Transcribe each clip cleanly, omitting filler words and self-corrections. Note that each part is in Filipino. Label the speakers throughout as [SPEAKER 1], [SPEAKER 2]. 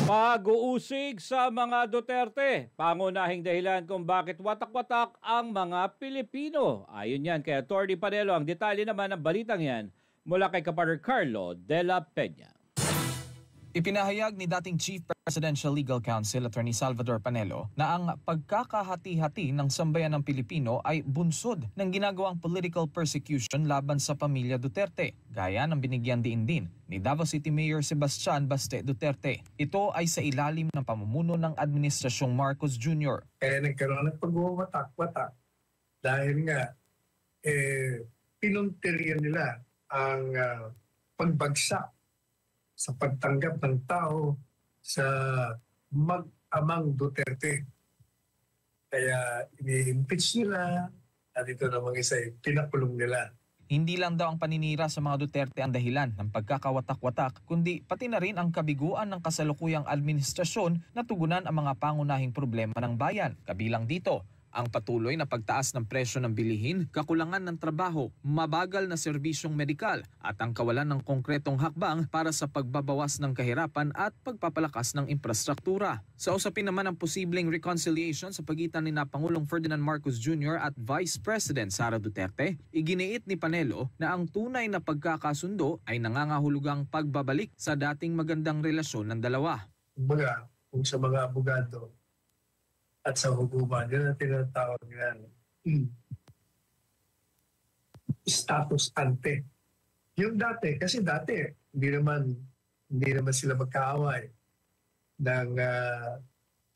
[SPEAKER 1] Pag-uusig sa mga Duterte, pangunahing dahilan kung bakit watak-watak ang mga Pilipino. Ayon yan kay Atty. Panelo. Ang detalye naman ng balitang yan mula kay Kapatid Carlo de la Peña.
[SPEAKER 2] Ipinahayag ni dating Chief Presidential Legal Counsel Atty. Salvador Panelo na ang pagkakahati-hati ng sambayan ng Pilipino ay bunsod ng ginagawang political persecution laban sa pamilya Duterte, gaya ng binigyan diin din ni Davao City Mayor Sebastian Baste Duterte. Ito ay sa ilalim ng pamumuno ng Administrasyong Marcos Jr.
[SPEAKER 3] Kaya nagkaroon ng pagwawatak-watak dahil nga pinuntiryan nila ang pagbagsak sa pagtanggap ng tao sa mag-amang Duterte. Kaya ini-impeach nila at ito namang isa ay pinakulong nila.
[SPEAKER 2] Hindi lang daw ang paninira sa mga Duterte ang dahilan ng pagkakawatak-watak, kundi pati na rin ang kabiguan ng kasalukuyang administrasyon na tugunan ang mga pangunahing problema ng bayan. Kabilang dito, ang patuloy na pagtaas ng presyo ng bilihin, kakulangan ng trabaho, mabagal na serbisyong medikal at ang kawalan ng konkretong hakbang para sa pagbabawas ng kahirapan at pagpapalakas ng infrastruktura. Sa usapin naman ang posibleng reconciliation sa pagitan ni Pangulong Ferdinand Marcos Jr. at Vice President Sara Duterte, iginiit ni Panelo na ang tunay na pagkakasundo ay nangangahulugang pagbabalik sa dating magandang relasyon ng dalawa.
[SPEAKER 3] Kumbaga, kung sa mga abogado at sa hukuman, yun ang tinatawag yan, status ante. Yung dati, kasi dati, hindi naman sila magkaaway ng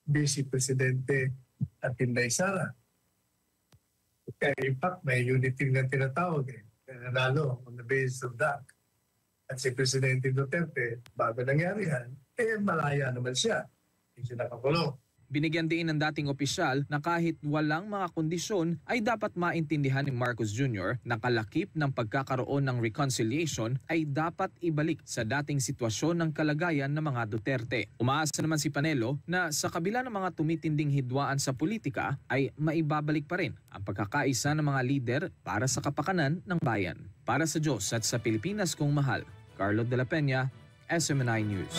[SPEAKER 3] Vice Presidente at Inday Sara. Kaya in fact, may unity na tinatawag nanalo on the basis of that. At si Presidente Duterte, bago nangyari yan, malaya naman siya. Hindi siya nakakulong.
[SPEAKER 2] Binigyan din ng dating opisyal na kahit walang mga kondisyon ay dapat maintindihan ni Marcos Jr. na kalakip ng pagkakaroon ng reconciliation ay dapat ibalik sa dating sitwasyon ng kalagayan ng mga Duterte. Umaasa naman si Panelo na sa kabila ng mga tumitinding hidwaan sa politika ay maibabalik pa rin ang pagkakaisa ng mga lider para sa kapakanan ng bayan. Para sa Diyos at sa Pilipinas kong mahal, Carlo de la Peña, SMNI News.